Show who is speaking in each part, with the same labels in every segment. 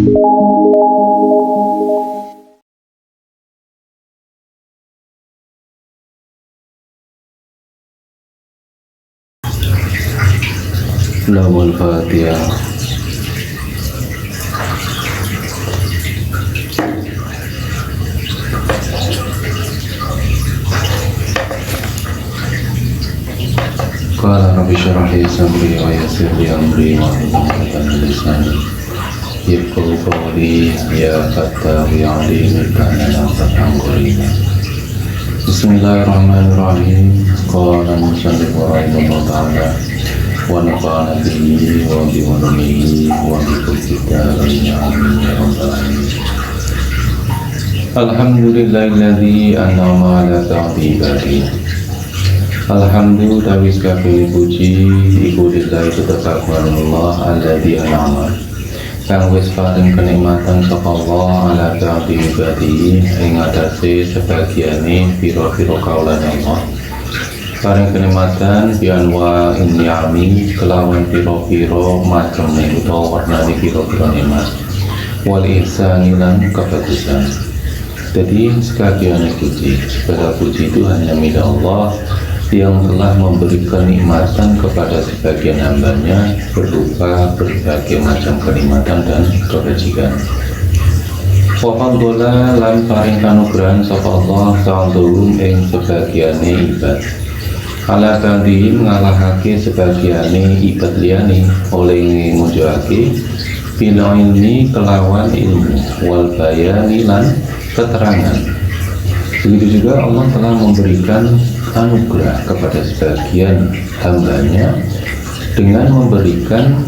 Speaker 1: Lahul Fatihah. Qala rabbi shrah li sadri wa yassir li amri wahlul 'uqdatam min lisani yafqahu qawli ya fattah ya alim kana fathan qariba. Bismillahirrahmanirrahim. Qala musannif rahimahullah ta'ala wa nafa'ana bihi wa bi ulumihi wa bi kulli kitabin amin ya rabbal alamin. Alhamdulillahilladzi an'ama 'ala ta'ibadihi. Alhamdulillah wis kabeh puji iku lillahi tetep Allah alladzi an'ama kang wis paring kenikmatan saka Allah ala ta'ibadihi ing atase sebagiane pira-pira kaulan Allah. Paring kenikmatan bianwa ni'ami kelawan pira-pira macem utawa warnane pira-pira nikmat wal ihsani lan kebagusan. Jadi sebagian puji, segala puji itu hanya milik Allah yang telah memberikan kenikmatan kepada sebagian hambanya berupa berbagai macam kenikmatan dan kebajikan. Wafadzola lan paring kanugrahan sapa Allah ta'alum ing sebagiane ibad. Ala ba'dihim ngalahake sebagiane ibad liyane oleh ngujuake bila ilmi kelawan ilmu wal bayani lan keterangan. Begitu juga Allah telah memberikan anugerah kepada sebagian hambanya dengan memberikan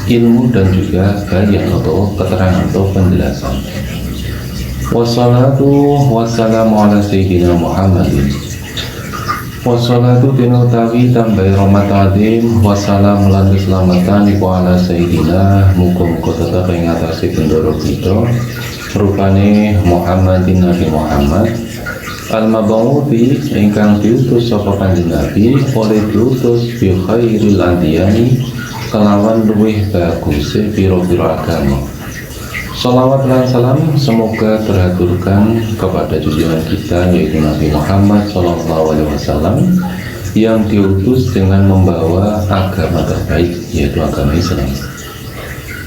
Speaker 1: ilmu dan juga bayan atau keterangan atau penjelasan. Wassalatu wassalamu ala sayyidina Muhammadin. Wassalatu tinutawi tambahi rahmat adim wassalamu lan keselamatan iku ala sayyidina muga-muga tetep ing atase bendoro kita rupane Muhammadin Nabi Muhammad al-mab'uthi ingkang diutus sapa kanjeng Nabi oleh diutus bi khairil adiyani kelawan luwih baguse pira-pira agama. Shalawat dan salam semoga terhaturkan kepada junjungan kita yaitu Nabi Muhammad SAW yang diutus dengan membawa agama terbaik yaitu agama Islam.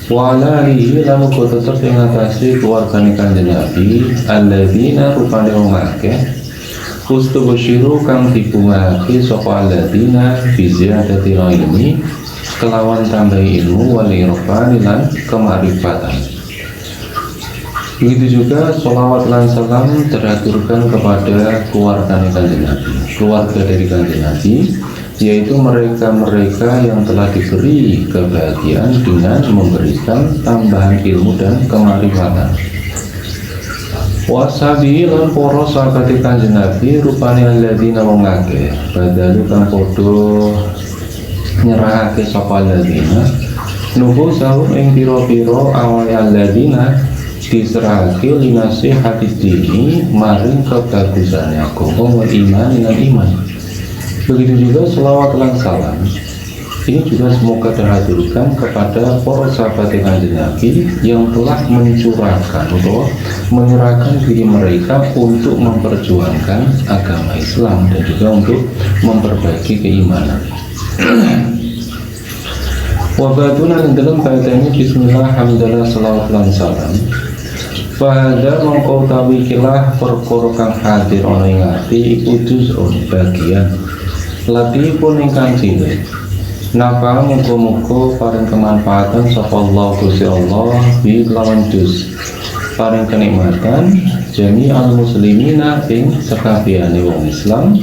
Speaker 1: Wa ala alihi lan uga tetep ing atase keluargane kanjeng Nabi alladzina rupane wong akeh ustubsyiru kang dibungake sapa alladzina bi ziyadati ilmi kelawan tambah ilmu wal irfan lan kemarifatan. Begitu juga sholawat dan salam teraturkan kepada keluarga kanjeng Nabi, keluarga dari kanjeng Nabi, yaitu mereka-mereka yang telah diberi kebahagiaan dengan memberikan tambahan ilmu dan kemarifatan. Wasabi lan para sahabat kanjeng Nabi rupane alladzina wong akeh badalu kang padha nyerahake sapa alladzina nubu sahum ing pira-pira awal alladzina diserahake linasi hati dini maring kebagusannya agama wal iman dan iman. Begitu juga selawat dan salam ini juga semoga terhaturkan kepada para sahabat kanjeng Nabi yang telah mencurahkan atau menyerahkan diri mereka untuk memperjuangkan agama Islam dan juga untuk memperbaiki keimanan. Wabatuna dalam kaitannya bismillah hamdalah salawat lan salam. Fahada mongkau tawikilah perkara kang hadir ana ing ati iku juz'un bagian latifun ingkang cilik. Napa muga-muga paring kemanfaatan sapa Allah Gusti Allah bi lawan juz paring kenikmatan jami'al muslimina ing sakabehane wong Islam.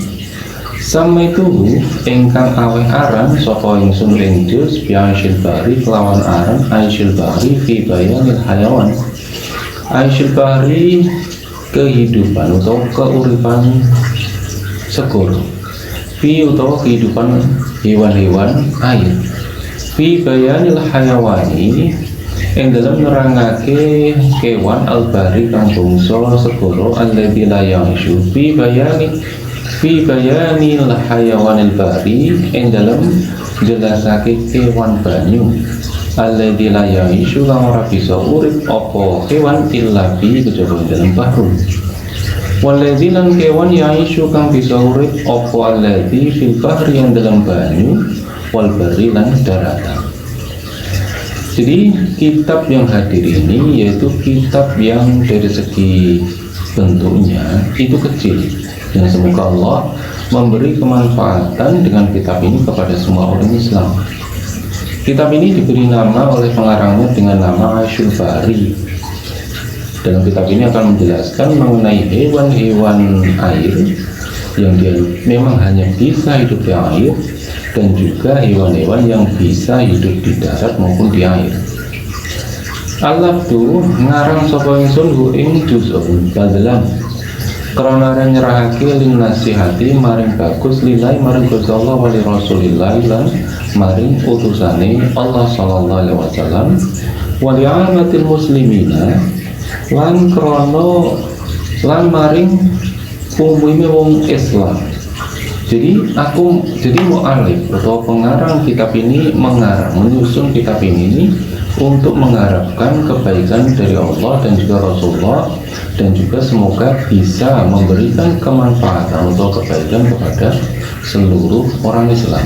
Speaker 1: Sama itu ingkang aweh aran sapa ingsun ing juz bi Aisyil Bari kelawan aran Aisyil Bari fi bayanil hayawan. Aisyil Bari kehidupan atau keuripan sekur fi atau kehidupan hewan-hewan air fi bayanil hayawani yang dalam nerangake kewan al-bari kang bangsa segoro alladzi la ya'ishu fi bayanil hayawanil bari yang dalam jelasake kewan banyu alladzi la ya'ishu kang ora bisa urip apa kewan illa fi kejaba dalam bahru. Waladzi lan kewan ya'ishu kang bisa urip apa alladzi fil bahri yang dalam banyu wal barri lan daratan. Jadi kitab yang hadir ini yaitu kitab yang dari segi bentuknya itu kecil, dan semoga Allah memberi kemanfaatan dengan kitab ini kepada semua orang Islam. Kitab ini diberi nama oleh pengarangnya dengan nama Ashul Bari. Dalam kitab ini akan menjelaskan mengenai hewan-hewan air yang dia memang hanya bisa hidup di air, dan juga hewan-hewan yang bisa hidup di darat maupun di air. Allah tuh ngarang sapa ingsun hu ing juz'un badalan karena nyerahake lin nasihati maring bagus lillahi maring Gusti Allah wa li Rasulillah lan maring utusane Allah sallallahu alaihi wasallam wa li amatil muslimina lan krono lan maring umume wong Islam. Jadi mu'alif atau pengarang kitab ini menyusun kitab ini untuk mengharapkan kebaikan dari Allah dan juga Rasulullah, dan juga semoga bisa memberikan kemanfaatan atau kebaikan kepada seluruh orang Islam.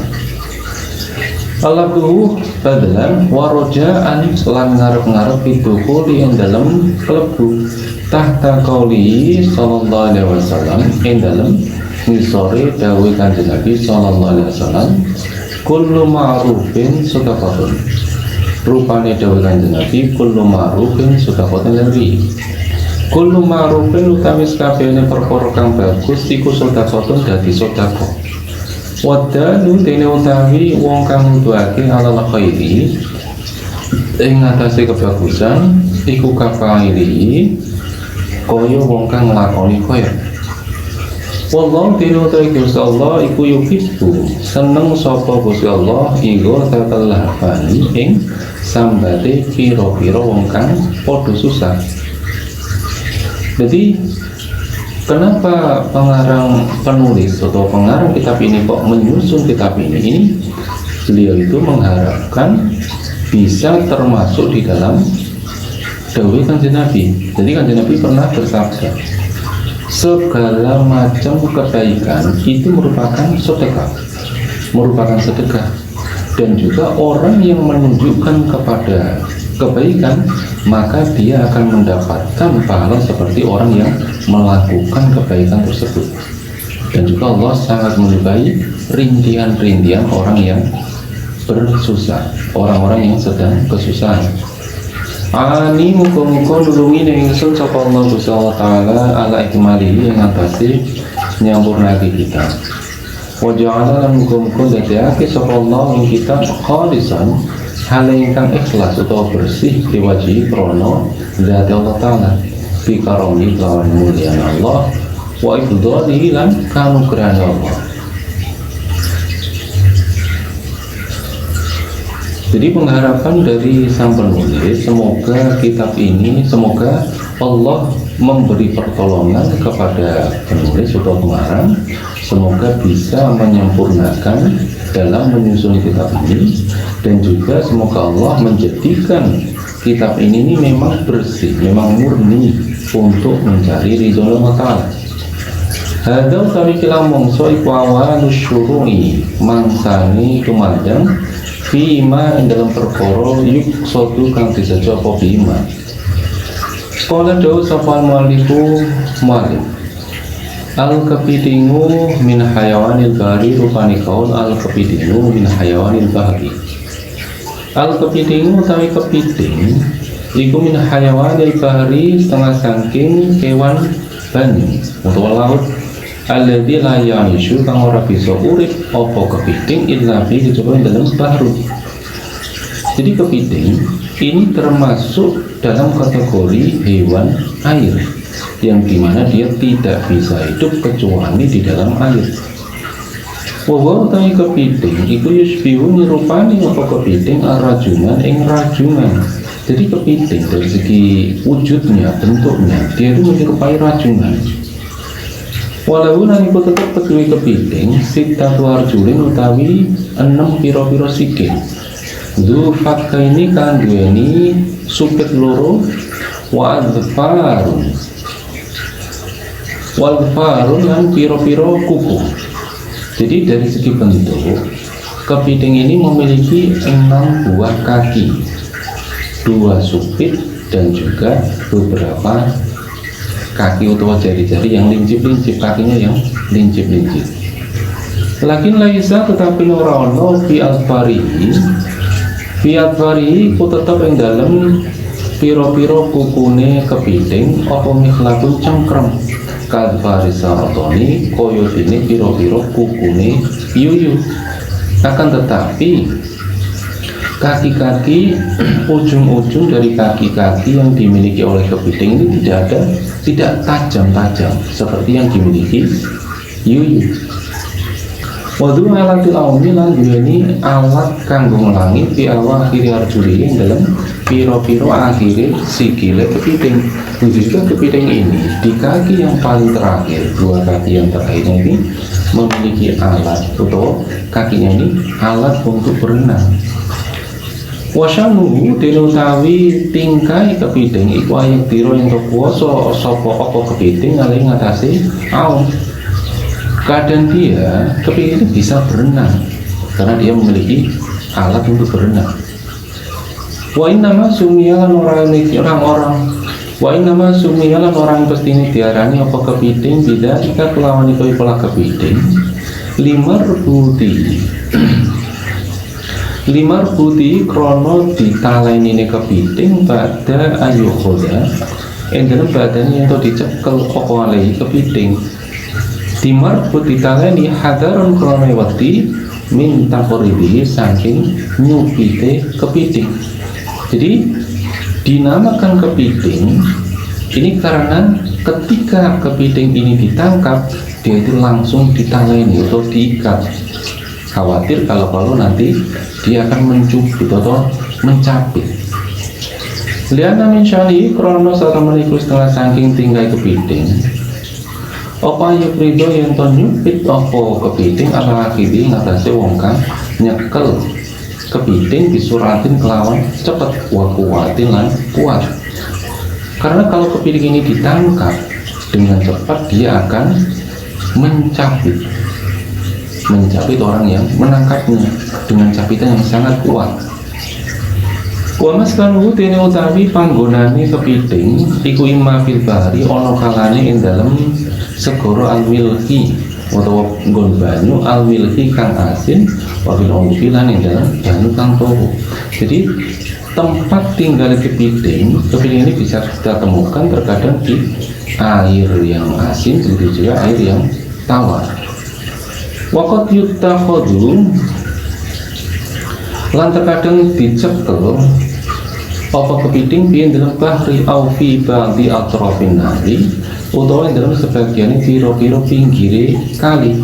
Speaker 1: Allahu badalan warojaan lan ngarep-ngarep bidukuli yang dalam kelebu tahta qauli sallallahu alaihi wasallam yang dalam ngisore dawuh Kanjeng Nabi sallallahu alaihi wasallam kullu ma'rufin sedekahun. Rupane dawuh Kanjeng Nabi kullu ma'rufin sedekahun lebih. Kullu ma'rufin utawi sakabehane perkara kang bagus iku sedekahun dadi sedekah. Wadalu dene utawi wong kang nuduhake alal khairi ing atase kebagusan iku kafaili kaya wong kang nglakoni khair. Wallahu dene utawi Gusti Allah iku yuhibbu seneng sapa Gusti Allah iku tatalahani ing sambate pira-pira wong kang padha susah. Jadi kenapa penulis atau pengarang kitab ini kok menyusun kitab ini? Beliau itu mengharapkan bisa termasuk di dalam dawuh Kanjeng Nabi. Jadi Kanjeng Nabi pernah bersabda, segala macam kebaikan itu merupakan sedekah, dan juga orang yang menunjukkan kepada kebaikan maka dia akan mendapatkan pahala seperti orang yang melakukan kebaikan tersebut. Dan juga Allah sangat menyukai rintihan-rintihan orang yang bersusah, orang-orang yang sedang kesusahan. Ani muka-muka nulungi ning ingsun sapa Allah Gusti Allah taala ala ikmalihi yang atase nyampurnake kita. Wa ja'ala lan muka-muka dadekake sapa Allah ing kita khalisan hal ingkang ikhlas atau bersih diwajihi krono zat Allah taala bi karomi lawan mulia Allah wa ifdhalihi lan kanugrahan Allah. Jadi pengharapan dari sang penulis, semoga kitab ini, semoga Allah memberi pertolongan kepada penulis atau pengarang, semoga bisa menyempurnakan dalam menyusun kitab ini, dan juga semoga Allah menjadikan kitab ini memang bersih, memang murni untuk mencari ridho Allah Ta'ala. Hadal tari kilam mongso iku awalus syuru'i mangsani kumandang fima dalam perkara yuk sotu kang disaja apa bima. Sekolah dawu sapa maliku malik al-kepitingu min hayawanil bahri rupani kaul al-kepitingu min hayawanil bahri. Al-kepitingu utawi kepiting iku min hayawanil bahri setengah saking kewan banyu utawa laut alladzi la ya'ishu kang ora bisa urip apa kepiting illa fi kecuali dalam bahru. Jadi kepiting ini termasuk dalam kategori hewan air yang dimana dia tidak bisa hidup kecuali di dalam air. Wawa utawi kepiting iku yusbihu nirupani apa kepiting arajunan ing rajungan. Jadi kepiting dari segi wujudnya, bentuknya dia itu menyerupai rajungan. Walau naniku tetap kedua kepiting sitatu arjulin utawi 6 piro-piro sikil. Dzu fakkaini kang duweni supit loro wa adfarun lan piro-piro kuku. Jadi dari segi bentuk, kepiting ini memiliki 6 buah kaki, 2 supit dan juga beberapa kaki atau jari-jari yang lincip-lincip, kakinya yang lincip-lincip. Lakin laisa tetapi ora ono fi adfarihi ku tetep ing dalem piro-piro kukune kepiting apa mikhlakun cengkrem kadfari saratoni koyo dene piro-piro kukune yuyu. Akan tetapi kaki-kaki, ujung-ujung dari kaki-kaki yang dimiliki oleh kepiting ini tidak tajam-tajam seperti yang dimiliki yuyu. Wadu alatil aumi lan duweni alat kanggo nglangi fi akhiri arjuli ing dalam piro-piro akhire sikile kepiting. Juga kepiting ini di kaki yang paling terakhir, 2 kaki yang terakhir ini memiliki alat atau kakinya ini alat untuk berenang. Wasyanu dinutawi tingkai kepiting iku ayat tiro yang kekuasa sapa apa kepiting ngali ngatasi aum. Kadang dia kepiting itu bisa berenang karena dia memiliki alat untuk berenang. Wa innama sumiyalan orang pasti ini diarani apa kepiting bida jika kelawan itu pola kepiting 5 ruti krono ditaleni ini kepiting pada ayu khoda yang dalam badannya itu dicekel apa alai kepiting timar putih taleni hadaron krono wati minta koribi saking nyupite kepiting. Jadi dinamakan kepiting ini karena ketika kepiting ini ditangkap dia itu langsung ditaleni atau diikat, khawatir kalau nanti dia akan mencubit atau mencapit. Liana min syali krono satu menikus setengah saking tinggai kepiting apa yukrido yang to nyupit apa kepiting ala akhiri ngatasi wong kang nyekel kepiting disuratin kelawan cepet kuatin lan kuat. Karena kalau kepiting ini ditangkap dengan cepat dia akan mencapit orang yang menangkapnya dengan capitan yang sangat kuat. Wamas kanu dene utawi panggonane kepiting iku imma fil bahri ana kalane ing dalem segara al-milhi utawa nggon banyu al-milhi kang asin wa fil umfilan ing dalem banyu kang tuwa. Jadi tempat tinggal kepiting ini bisa kita temukan terkadang di air yang asin, begitu juga air yang tawar. Waqat yuttakhadhu lan terkadang dicekel apa kepiting biyen dalam bahri au fi ba'di atrafin nari utawa dalam sebagian piro-piro pinggire kali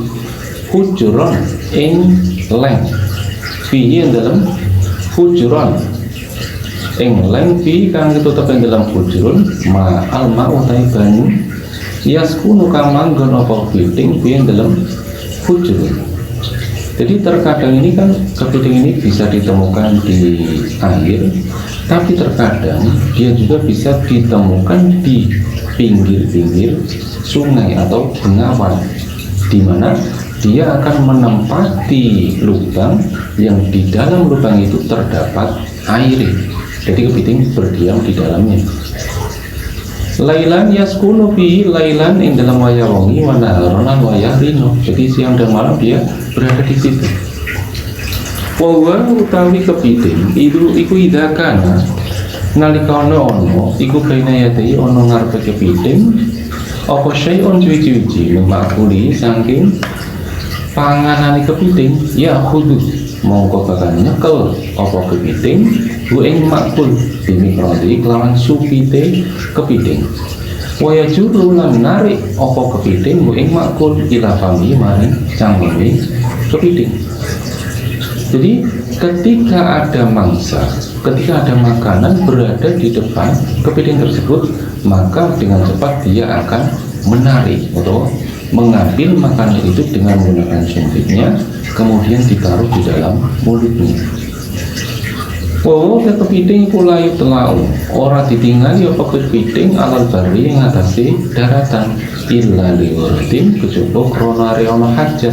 Speaker 1: hujuron ing leng fi dalam hujuron ing leng fi kang ditutup ing dalam hujurun ma alma utai banyu yaskunu kang manggon apa kepiting biyen dalam hujurun. Jadi terkadang ini kan kepiting ini bisa ditemukan di air, tapi terkadang dia juga bisa ditemukan di pinggir-pinggir sungai atau bengawan, di mana dia akan menempati lubang yang di dalam lubang itu terdapat air. Jadi kepiting berdiam di dalamnya. Lailan yaskunu fi lailan ing dalam wayah wengi wa naharonan wayah rino. Jadi siang dan malam dia berada di situ. Wa utawi kepiting iku idakana nalika ono iku bainayati ono ngarepe kepiting apa syai'un cuci-cuci makuli saking panganane kepiting ya khudu mongko bakal nyekel apa kepiting bu ing makul bimikrodi kelawan supite kepiting waya juru lan narik apa kepiting bu ing makul ila fami maring cangkeme kepiting. Jadi ketika ada mangsa, ketika ada makanan berada di depan kepiting tersebut, maka dengan cepat dia akan menarik atau mengambil makanan itu dengan menggunakan sumpitnya, kemudian ditaruh di dalam mulutnya. Wawa ke kepiting kulayu telau ora ditinggali apa kepiting alal bari yang ngatasi daratan illa liwaratin kejaba krana ana hajat.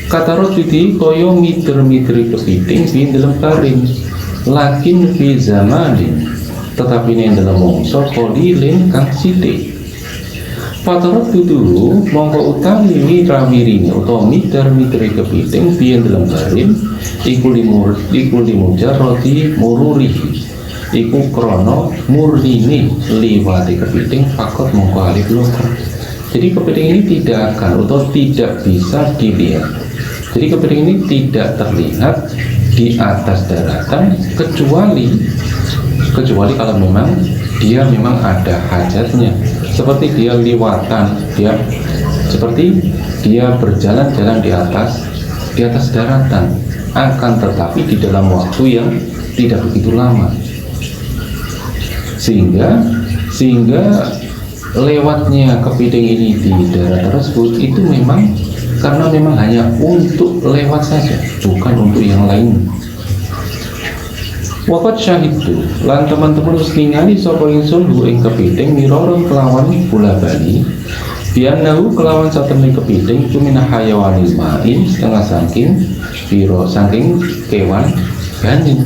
Speaker 1: Kata Rojudi koyo miter-miteri kepiting di dalam karin lakin fi zamanin tetapi ini dalam mongso kolilin kang sithik. Patorot dulu mongko utawi wirawirine utawa miter-miteri kepiting di dalam karin iku limujarroti mururihi iku krono murni liwati kepiting fakot mongko alif lokar. Jadi kepiting ini tidak akan atau tidak bisa dilihat. Jadi kepiting ini tidak terlihat di atas daratan kecuali kalau memang dia memang ada hajatnya, seperti dia liwatan, seperti dia berjalan-jalan di atas daratan, akan tetapi di dalam waktu yang tidak begitu lama, sehingga lewatnya kepiting ini di darat tersebut itu memang karena memang hanya untuk lewat saja, bukan untuk yang lain. Wakat syahidtu lan teman-teman harus ningali sapa ingsun hu ing kepiting miroron kelawan bola bali bianahu kelawan satemene kepiting kumina hayawanil ma'in setengah saking kewan banyu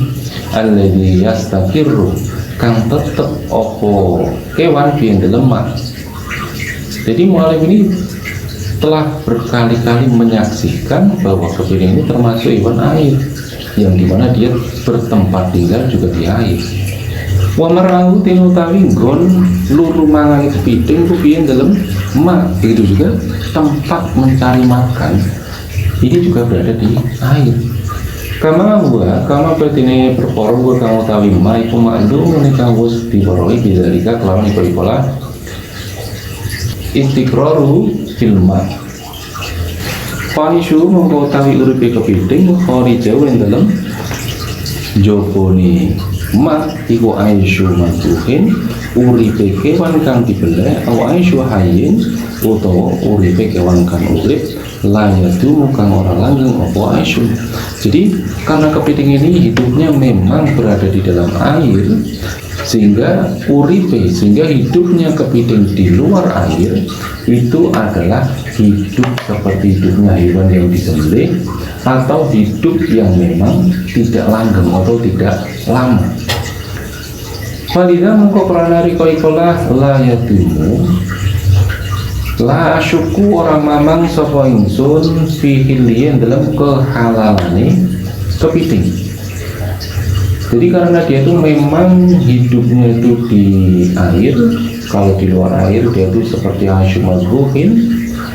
Speaker 1: alladzi yastakirru kang tetep opo kewan biyen lemak. Jadi mu'alif ini telah berkali-kali menyaksikan bahwa kepiting ini termasuk hewan air yang dimana dia bertempat tinggal juga di air. Wa marahu tinutawi nggon luru mangan kepiting ku biyen dalem mak. Begitu juga tempat mencari makan ini juga berada di air. Kama bertine perkara wa kang utawi ma iku maklum menika wis diweruhi bidzalika kelawan iku-ikulah istiqraru fil ma. Panishu mongko utawi uripe kepiting kharija ing dalem jopone mak iku aisyu matuhin uripe kewan kang dibeleh aw aisyu hayyin utawa uripe kewan kang urip layadu kang ora langgeng apa aisyu. Jadi karena kepiting ini hidupnya memang berada di dalam air, sehingga hidupnya kepiting di luar air itu adalah hidup seperti hidupnya hewan yang disembelih atau hidup yang memang tidak langgeng atau tidak lama. Falidha mengko pranari koikolah layadumu la asyuku orang mamang sapa ingsun fi hilien dalam kehalalane kepiting. Jadi karena dia itu memang hidupnya itu di air, kalau di luar air dia itu seperti asyumadruhin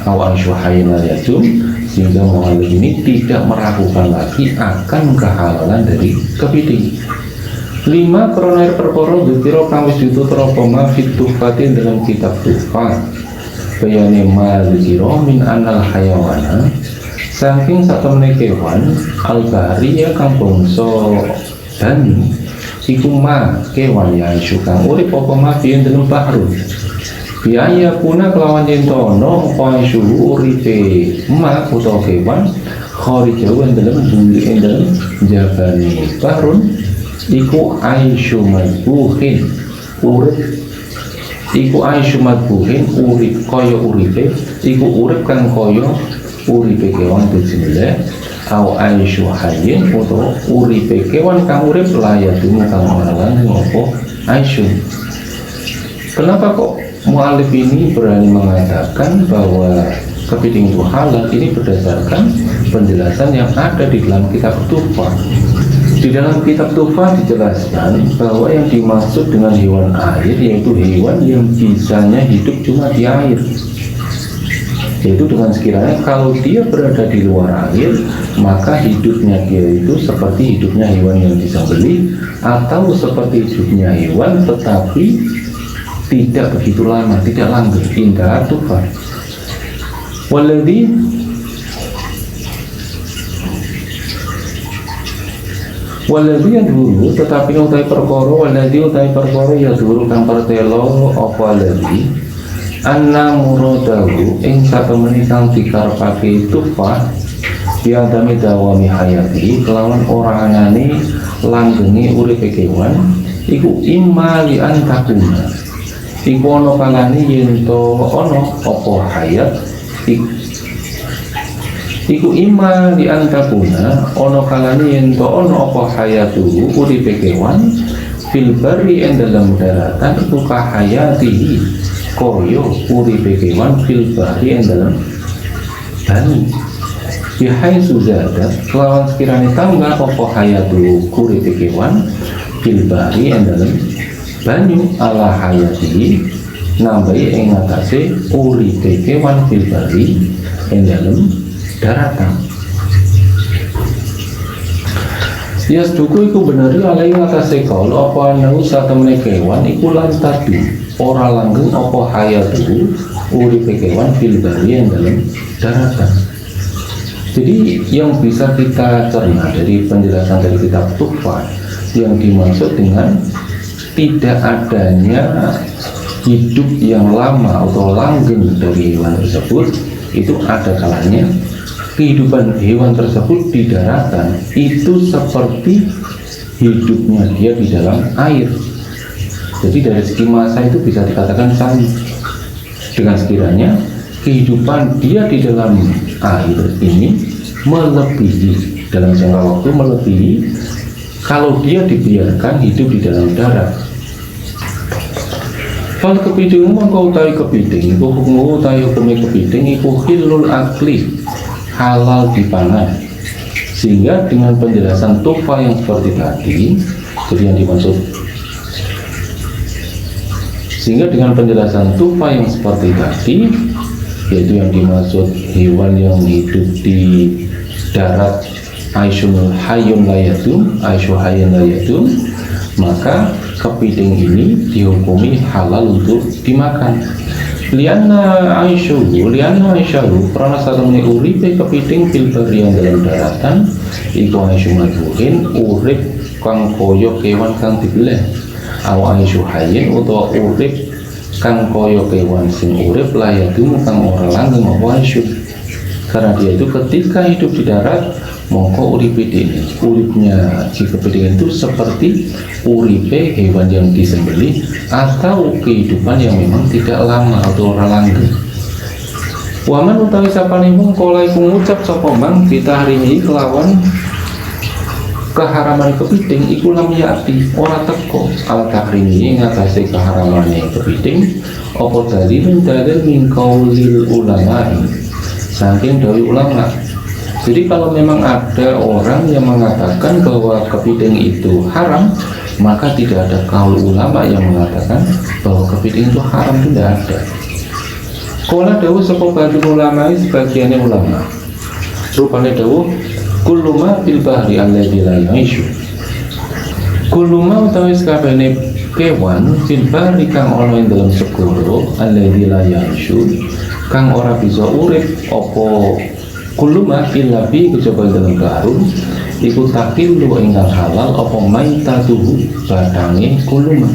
Speaker 1: aw asyuhainayajum, sehingga mu'alif ini tidak meragukan lagi akan kehalalan dari kepiting. 5 kronair perkara dzikira kang wis ditutur apa ma fit tuhfatin dalam kitab tuhfat bayane ma dzikira min anal hayawana saking satemene kewan al-bahriya kang bangsa banyu iku ma kewan ya isu kang urip apa ma biyen dalam bahrun biaya puna kelawan yentono apa isu uripe ma utawa kewan kharijau dalam bumi dalam jabani bahrun iku aisyu madbuhin urip kaya uripe iku urip kang kaya uripe kewan disembelih au aisyu hayyin utawa uripe kewan kang urip layadun kang ora langgeng apa aisyu. Kenapa kok mu'alif ini berani mengatakan bahwa kepiting itu halal? Ini berdasarkan penjelasan yang ada di dalam kitab Tuhfah. Di dalam kitab Tuhfah dijelaskan bahwa yang dimaksud dengan hewan air yaitu hewan yang bisanya hidup cuma di air, yaitu dengan sekiranya kalau dia berada di luar air maka hidupnya dia itu seperti hidupnya hewan yang disembelih atau seperti hidupnya hewan tetapi tidak begitu lama, tidak langgeng. Indah Tuhfah. Waladhi yang dulu tetapi utai perkara ya dulu kang pertelo apa ladhi anna muradahu ing satemene kang dikarepake Tuhfah biadami dawami hayati kelawan ora anane langgenge uripe kewan iku imma li antakuna iku ana kalane yen to ana apa hayat iku imma li antakuna ana kalane yen to ana apa hayatu uripe kewan fil barri ing dalam daratan iku kahayati koyo uripe kewan fil barri ing dalam banyu bihai suzada kelawan sekiranya tambah apa hayatu uripe kewan fil barri ing dalam banyu ala hayati nambahi ing atase uripe kewan fil barri ing dalam daratan. Yasduku iku beneri alai ngatasi kaul apa nau satemene kewan iku lantadu ora langgeng apa hayatu uripe kewan fil barri yang dalam daratan. Jadi yang bisa kita cerna dari penjelasan dari kitab Tuhfah yang dimaksud dengan tidak adanya hidup yang lama atau langgeng dari hewan tersebut itu ada kalanya kehidupan hewan tersebut di daratan itu seperti hidupnya dia di dalam air. Jadi dari segi masa itu bisa dikatakan sama dengan sekiranya kehidupan dia di dalam air ini melebihi dalam jangka waktu melebihi kalau dia dibiarkan hidup di dalam darat. Fal kepiting mongko utawi kepiting iku hukum utawi hukume kepiting iku hilul akli halal dipangan. Sehingga dengan penjelasan Tuhfah yang seperti tadi, jadi yang dimaksud sehingga dengan penjelasan Tuhfah yang seperti tadi, yaitu yang dimaksud hewan yang hidup di darat aisyun hayun layatun maka kepiting ini dihukumi halal untuk dimakan. Lianna Aisyah karena satu menit uripe kepiting fil barri yang dalam daratan iku Aisyah madhuhin urip kang koyo kewan kang dibelah aw Aisyah hayin utawa urip kang koyo kewan sing urip layatu kang ora langgeng apa Aisyah. Karena dia itu ketika hidup di darat mongko uripnya si kepiting itu seperti uripe hewan yang disembelih atau kehidupan yang memang tidak lama atau ora langgeng. Waman utawi sapane wong kala iku ngucap sapa mang kita hari ini kelawan keharaman kepiting iku lam yati ora teko al tahrimi ngatasi keharamane kepiting apa dalil min qaulil ulama saking dari ulama. Jadi kalau memang ada orang yang mengatakan bahwa kepiting itu haram, maka tidak ada kaul ulama yang mengatakan bahwa kepiting itu haram, tidak ada. Kala dawuh sapa bagi ulama sebagiannya ulama. Rupane dawuh kullu ma fil bahri alladzi la yaishu. Kullu ma utawi sakabehane kewan fil bahri kang ana ing dalam segara alladzi la yaishu kang ora bisa urip apa kuluma illa fi kejaba dalam karun iku takil lu ingkang halal apa maitatuhu badange kuluma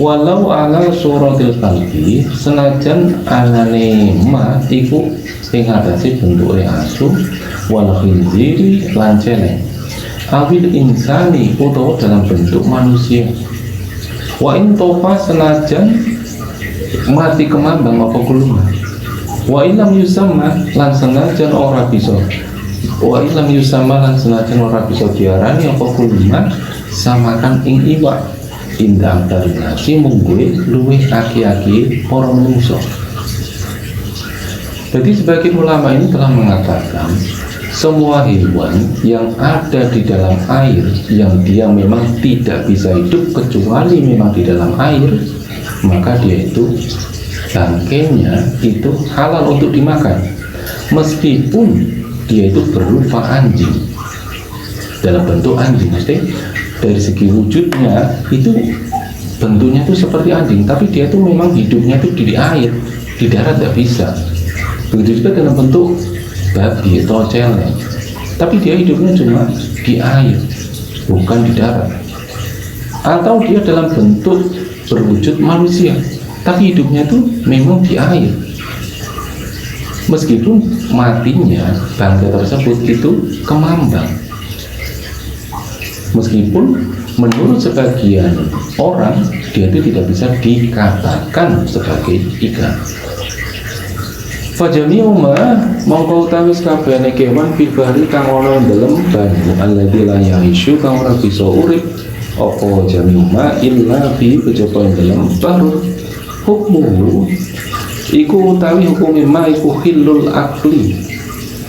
Speaker 1: walau ala suratil kalbi senajan anane ma iku ing atase bentuke asu wal khinziri lan celeng awil insani utawa dalam bentuk manusia wa in tofa senajan mati kemambang apa kuluma wa ilam yusamma lan senajan ora bisa diarani apa kulma samakan ing iwak indang dari nasi mungguwe luwih aki-aki para menungso. Jadi sebagian ulama ini telah mengatakan semua hewan yang ada di dalam air yang dia memang tidak bisa hidup kecuali memang di dalam air, maka dia itu bangkainya itu halal untuk dimakan meskipun dia itu berupa anjing dalam bentuk anjing. Maksudnya dari segi wujudnya itu bentuknya itu seperti anjing, tapi dia itu memang hidupnya itu di air, di darat tidak bisa. Begitu juga dalam bentuk babi atau celeng, tapi dia hidupnya cuma di air, bukan di darat. Atau dia dalam bentuk berwujud manusia, tapi hidupnya itu memang di air. Meskipun matinya bangkai tersebut itu kemambang, Meskipun menurut sebagian orang dia itu tidak bisa dikatakan sebagai ikan. Fajami'u ma mongko utawi sakabehane kewan fil bahri kang ana ing dalem banyu alladzi la yaisyu kang ora bisa urip apa jami'u ma illa fi kejaba ing dalem bahr. Hukmuhu iku utawi hukume ma iku khillul akli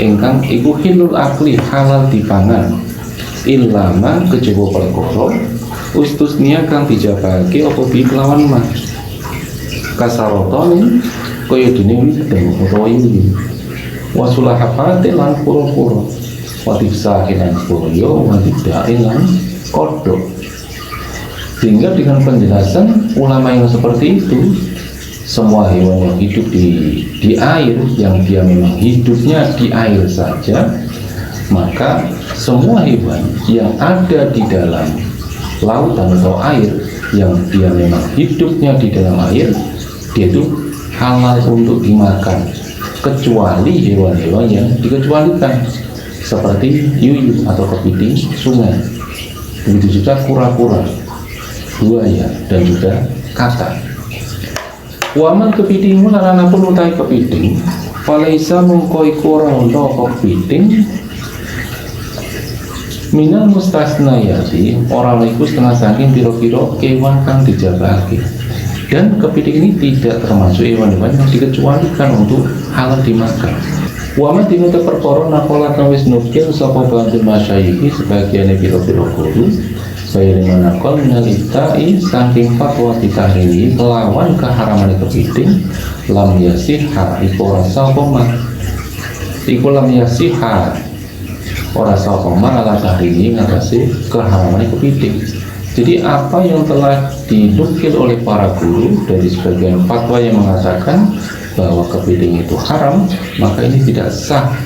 Speaker 1: ingkang iku khillul akli halal dipangan illa ma kejaba perkara ustusnia kang dijabake apa bi kelawan ma kasarotone kaya dene widang utawa ini wasulahapate lan pura-pura watifsahi lan suryo watidai lan kodok. Sehingga dengan penjelasan ulama yang seperti itu, semua hewan yang hidup di air, yang dia memang hidupnya di air saja, maka semua hewan yang ada di dalam lautan atau air, yang dia memang hidupnya di dalam air, dia itu halal untuk dimakan, kecuali hewan-hewan yang dikecualikan seperti yuyu atau kepiting sungai, begitu juga kura-kura, buaya, dan juga kata. Waman kepiting larana pun utai kepiting falaisa mengkoi kurang kepiting minal mustasnayati orang iku setengah saking piro-piro kewan kang dijabake. Dan kepiting ini tidak termasuk hewan-hewan yang dikecualikan untuk halal dimakan. Waman dinutup perkara nakola kawis nukil sapa bantu masyayikhi sebagian piro-piro guru bayar manakol minalitai saking fatwa ditahrimi melawan keharaman kepiting lam yasihha iku ora sapa iku lam yasihha ora sapa ala tahrimi ngatasi keharaman kepiting. Jadi apa yang telah dinukil oleh para guru dari sebagian fatwa yang mengatakan bahwa kepiting itu haram, maka ini tidak sah.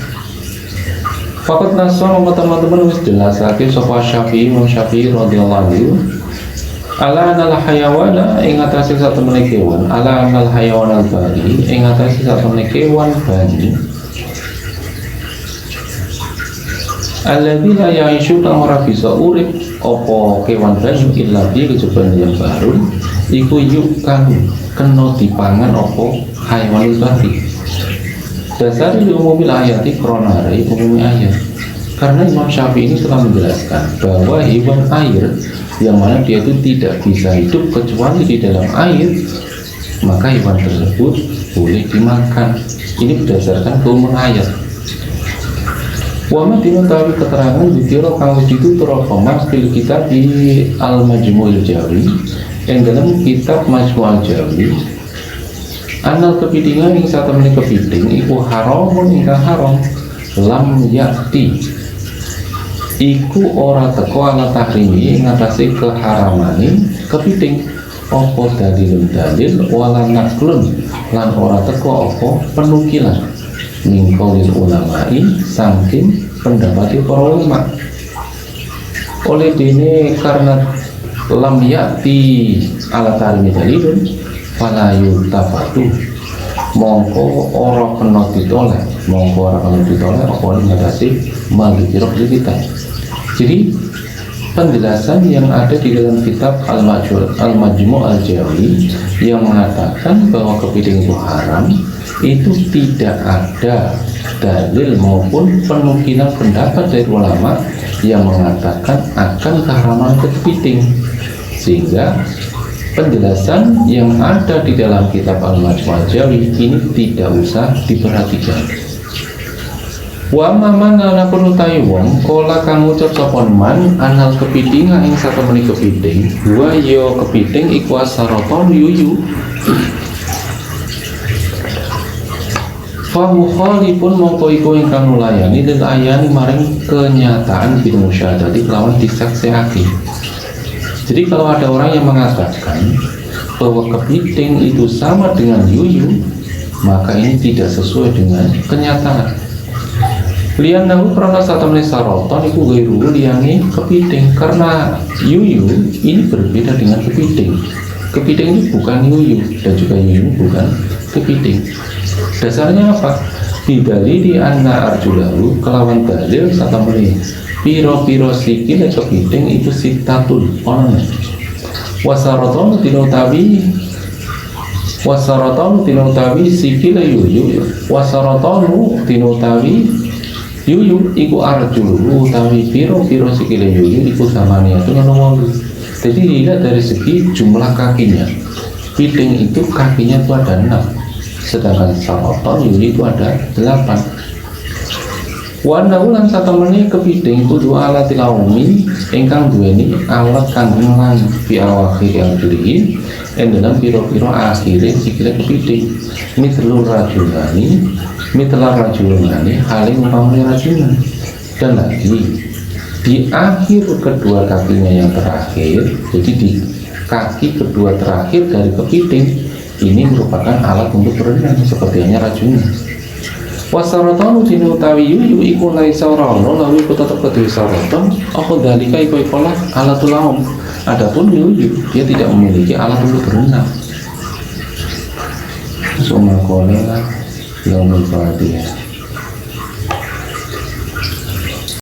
Speaker 1: Fakat nasor teman-teman wis jelasake sapa Syafi'i, Imam Syafi'i radhiyallahu anhu ala anal hayawana ing atase satemene kewan, ala anal hayawana bari ing atase satemene kewan banyu alladzi la ya'ishu kang ora bisa urip apa kewan banyu illa bi kecuali yang baru iku yuk kan kena dipangan apa hayawan bari. Dasar di umumil ayati kronari umumnya ayat, karena Imam Syafi'i ini telah menjelaskan bahwa hewan air yang mana dia itu tidak bisa hidup kecuali di dalam air, maka hewan tersebut boleh dimakan. Ini berdasarkan keumuman ayat. Wama dinutawi keterangan dikira kang wis ditutur apa mas fil kitab di Al-Majmu'ul Jawi yang dalam kitab Majmu'ul Jawi anal kepitingan yang satemene kepiting iku haramun ingkang haram lam yakti iku ora teko ala tahrimi ngatasi keharamane kepiting apa dalil wala naklun lan ora teko apa penukilan mingkaulil ulamai saking pendapati para ulama. Oleh dene karena lam yakti ala tahrimi dalilun fala yutafatu mongko ora kena ditoleh apa ngatasi malikirok kita. Jadi penjelasan yang ada di dalam kitab Al-Majmu' Al-Jawi yang mengatakan bahwa kepiting itu haram, itu tidak ada dalil maupun penukilan pendapat dari ulama yang mengatakan akan keharaman kepiting, sehingga penjelasan yang ada di dalam kitab Al-Majmu' Al-Jawi ini tidak usah diperhatikan. Wa maman ana perlu tayu wong kala kang ngucap sapa man anal kepiting ing satemene kepiting wa yo kepiting iku asaraton yuyu fa mukhalifun mongko iku ingkang nulayani lil ayani maring kenyataan bil musyahadati kelawan disaksiake. Jadi kalau ada orang yang mengatakan bahwa kepiting itu sama dengan yuyu, maka ini tidak sesuai dengan kenyataan. Lian nahu karena satamne saroton iku gairu liangi kepiting, karena yuyu ini berbeda dengan kepiting. Kepiting ini bukan yuyu dan juga yuyu bukan kepiting. Dasarnya apa? Bidali di anna arjulahu kelawan dalil satamne piro-piro sikile kepiting itu sitatun ono. Wasaratonu tinutawi sikile yuyu. Wasaratonu tinutawi yuyu iku arjulu utawi piro-piro sikile yuyu iku samania itu nomor. Jadi dilihat dari segi jumlah kakinya. Piting itu kakinya itu ada 6, sedangkan saroton yuyu itu ada 8. Wana ulang satemene kepiting kudu alat laumi ingkang duweni alat kanggo ngelang fi awakhir yang dilihin dalam piro-piro akhire sikile kepiting mithlur rajulani haling umpamane rajulan. Dan lagi di akhir kedua kakinya yang terakhir, jadi di kaki kedua terakhir dari kepiting ini merupakan alat untuk berenang seperti hanya rajulan. Wasaratonu tinutawi yuyu iku laisa rono lawi ku tetep kedue saraton apa dalika iku ikolah alatul laum. Adapun yuyu dia tidak memiliki alat untuk berenang. Summa qala yaumul fadiyah.